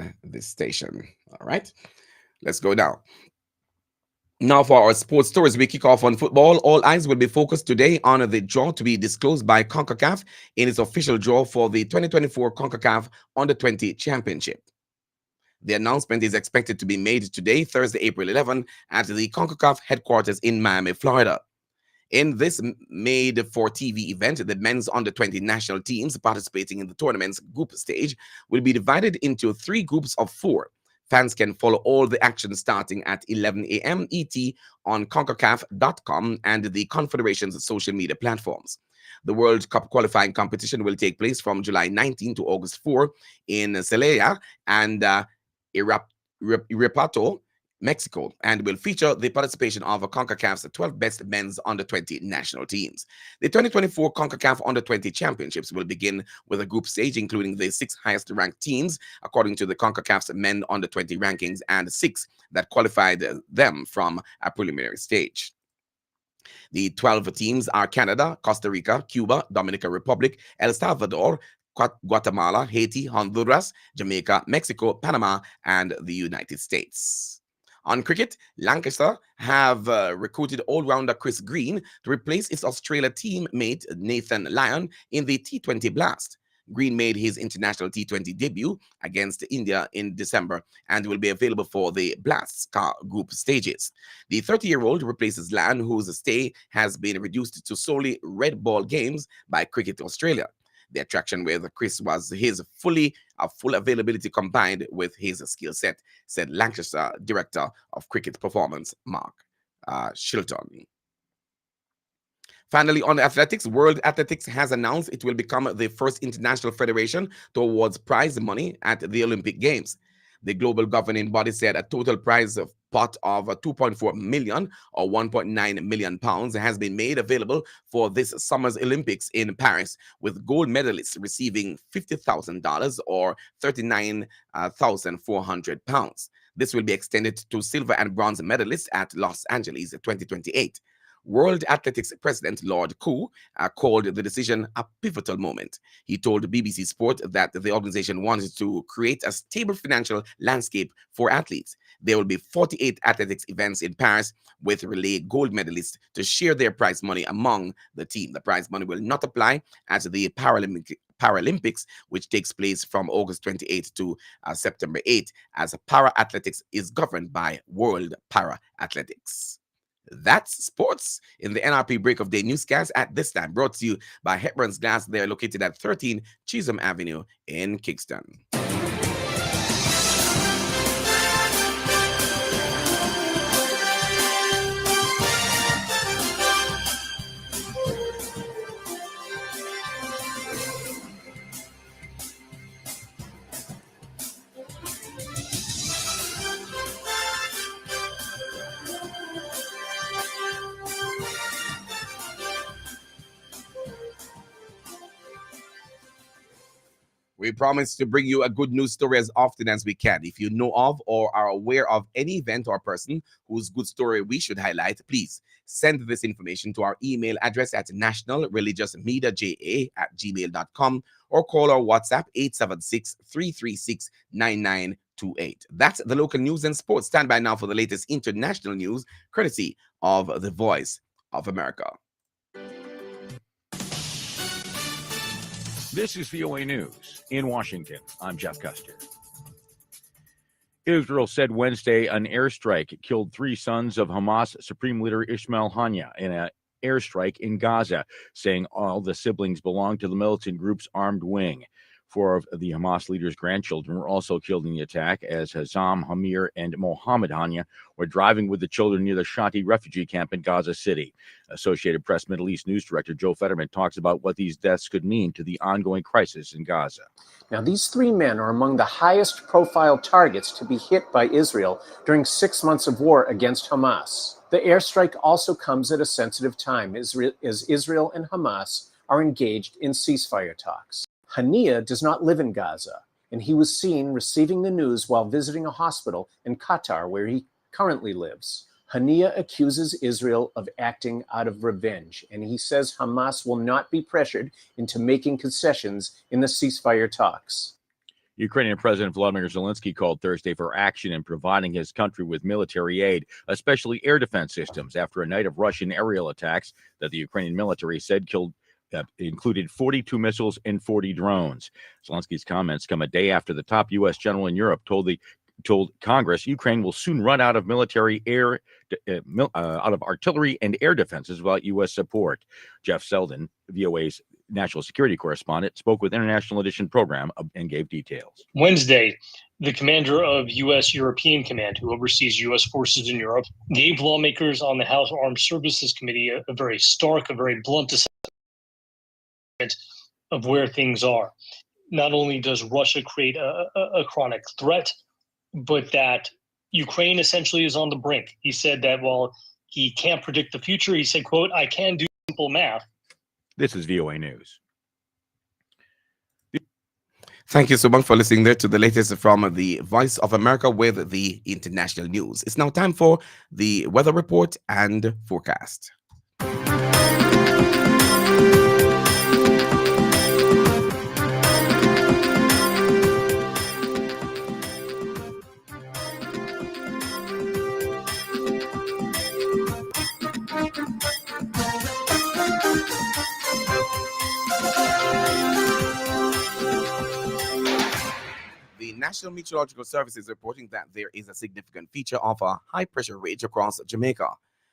on this station. All right, let's go now. Now, for our sports stories, we kick off on football. All eyes will be focused today on the draw to be disclosed by CONCACAF in its official draw for the 2024 CONCACAF Under 20 Championship. The announcement is expected to be made today, Thursday, April 11, at the CONCACAF headquarters in Miami, Florida. In this made-for-TV event, the men's under-20 national teams participating in the tournament's group stage will be divided into 3 groups of 4. Fans can follow all the action starting at 11 a.m. ET on CONCACAF.com and the Confederation's social media platforms. The World Cup qualifying competition will take place from July 19 to August 4 in Celaya and Irapuato, Mexico, and will feature the participation of CONCACAF's 12 best men's under-20 national teams. The 2024 CONCACAF Under-20 Championships will begin with a group stage, including the 6 highest-ranked teams, according to the CONCACAF's men under-20 rankings, and 6 that qualified them from a preliminary stage. The 12 teams are Canada, Costa Rica, Cuba, Dominican Republic, El Salvador, Guatemala, Haiti, Honduras, Jamaica, Mexico, Panama, and the United States. On cricket, Lancashire have recruited all-rounder Chris Green to replace his Australia teammate Nathan Lyon in the T20 Blast. Green made his international T20 debut against India in December and will be available for the Blast's group stages. The 30-year-old replaces Lyon, whose stay has been reduced to solely red ball games by Cricket Australia. The attraction with Chris was his full availability combined with his skill set, said Lancashire Director of Cricket Performance, Mark Shilton. Finally, on athletics, World Athletics has announced it will become the first international federation to award prize money at the Olympic Games. The global governing body said a total prize pot of 2.4 million or 1.9 million pounds has been made available for this summer's Olympics in Paris, with gold medalists receiving $50,000 or 39,400 pounds. This will be extended to silver and bronze medalists at Los Angeles 2028. World Athletics President Lord Koo called the decision a pivotal moment. He told BBC Sport that the organization wanted to create a stable financial landscape for athletes. There will be 48 athletics events in Paris with relay gold medalists to share their prize money among the team. The prize money will not apply at the Paralympics, which takes place from August 28 to September 8, as para-athletics is governed by World Para-Athletics. That's sports in the NRP Break of Day newscast at this time, brought to you by Hepburn's Glass. They're located at 13 Chisholm Avenue in Kingston. We promise to bring you a good news story as often as we can. If you know of or are aware of any event or person whose good story we should highlight, please send this information to our email address at nationalreligiousmedia@gmail.com or call our WhatsApp 876-336-9928. That's the local news and sports. Stand by now for the latest international news, courtesy of the Voice of America. This is VOA News in Washington. I'm Jeff Custer. Israel said Wednesday an airstrike killed 3 sons of Hamas Supreme Leader Ismail Haniyeh in an airstrike in Gaza, saying all the siblings belong to the militant group's armed wing. 4 of the Hamas leader's grandchildren were also killed in the attack as Hazam, Hamir, and Mohammed Haniyeh were driving with the children near the Shati refugee camp in Gaza City. Associated Press Middle East News Director Joe Fetterman talks about what these deaths could mean to the ongoing crisis in Gaza. Now, these 3 men are among the highest profile targets to be hit by Israel during 6 months of war against Hamas. The airstrike also comes at a sensitive time as Israel and Hamas are engaged in ceasefire talks. Haniyeh does not live in Gaza, and he was seen receiving the news while visiting a hospital in Qatar, where he currently lives. Haniyeh accuses Israel of acting out of revenge, and he says Hamas will not be pressured into making concessions in the ceasefire talks. Ukrainian President Volodymyr Zelensky called Thursday for action in providing his country with military aid, especially air defense systems, after a night of Russian aerial attacks that the Ukrainian military said included 42 missiles and 40 drones. Zelensky's comments come a day after the top U.S. general in Europe told Congress Ukraine will soon run out of out of artillery and air defenses without U.S. support. Jeff Selden, VOA's national security correspondent, spoke with International Edition program and gave details. Wednesday, the commander of U.S. European Command, who oversees U.S. forces in Europe, gave lawmakers on the House Armed Services Committee a very stark, a very blunt assessment of where things are. Not only does Russia create a chronic threat, but that Ukraine essentially is on the brink. He said that while he can't predict the future, he said, quote, "I can do simple math." This is VOA News. Thank you so much for listening there to the latest from the Voice of America with the international news. It's now time for the weather report and forecast. The National Meteorological Service is reporting that there is a significant feature of a high-pressure ridge across Jamaica.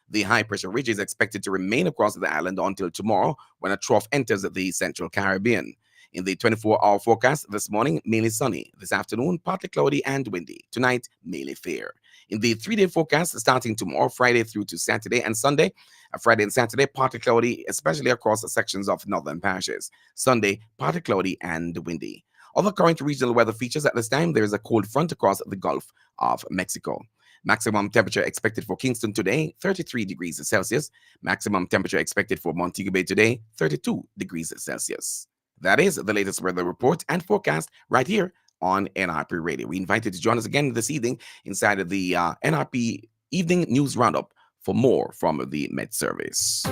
The high-pressure ridge is expected to remain across the island until tomorrow when a trough enters the Central Caribbean. In the 24-hour forecast this morning, mainly sunny. This afternoon, partly cloudy and windy. Tonight, mainly fair. In the 3-day forecast, starting tomorrow, Friday through to Saturday and Sunday, Friday and Saturday, partly cloudy, especially across the sections of northern parishes. Sunday, partly cloudy and windy. Other current regional weather features at this time, there is a cold front across the Gulf of Mexico. Maximum temperature expected for Kingston today, 33 degrees Celsius. Maximum temperature expected for Montego Bay today, 32 degrees Celsius. That is the latest weather report and forecast right here on NRP Radio. We invite you to join us again this evening inside of the NRP Evening News Roundup for more from the Met Service.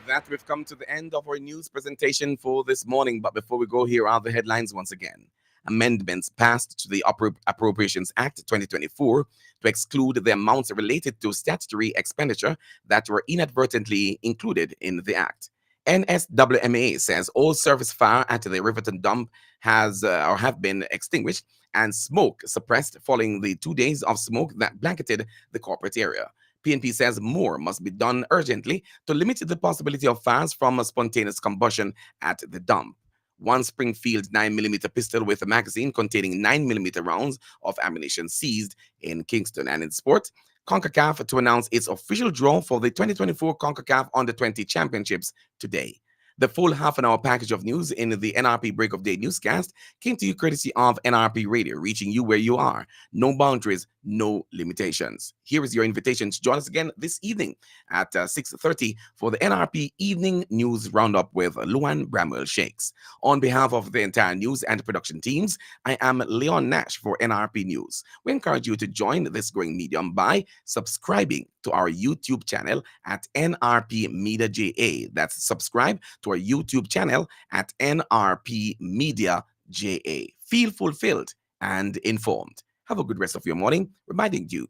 That we've come to the end of our news presentation for this morning. But before we go, here are the headlines once again. Amendments passed to the Appropriations Act 2024 to exclude the amounts related to statutory expenditure that were inadvertently included in the act. NSWMA says all surface fire at the Riverton dump have been extinguished and smoke suppressed following the 2 days of smoke that blanketed the corporate area. PNP says more must be done urgently to limit the possibility of fires from a spontaneous combustion at the dump. One Springfield 9mm pistol with a magazine containing 9mm rounds of ammunition seized in Kingston. And in sport, CONCACAF to announce its official draw for the 2024 CONCACAF Under-20 Championships today. The full half-an-hour package of news in the NRP Break of Day newscast came to you courtesy of NRP Radio, reaching you where you are. No boundaries, no limitations. Here is your invitation to join us again this evening at 6:30 for the NRP Evening News Roundup with Luan Bramwell Shakes. On behalf of the entire news and production teams, I am Leon Nash for NRP News. We encourage you to join this growing medium by subscribing to our YouTube channel at NRP Media JA. That's subscribe to our YouTube channel at NRP Media JA. Feel fulfilled and informed. Have a good rest of your morning, reminding you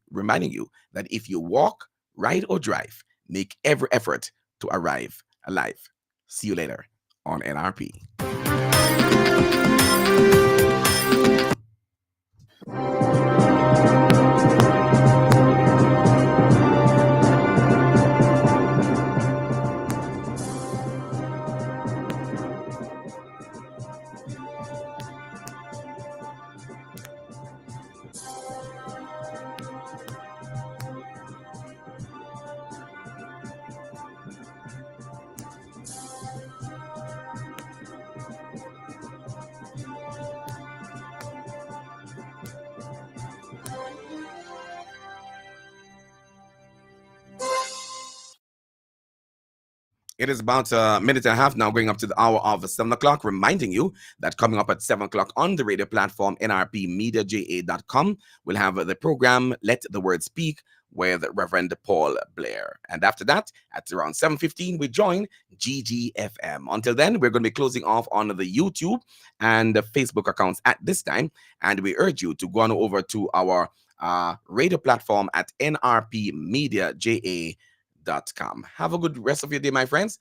that if you walk, ride, or drive, make every effort to arrive alive. See you later on NRP. It is about a minute and a half now, going up to the hour of 7 o'clock, reminding you that coming up at 7 o'clock on the radio platform, nrpmediaja.com, we'll have the program Let the Word Speak with Reverend Paul Blair. And after that, at around 7:15, we join GGFM. Until then, we're going to be closing off on the YouTube and the Facebook accounts at this time. And we urge you to go on over to our radio platform at nrpmediaja.com. Have a good rest of your day, my friends,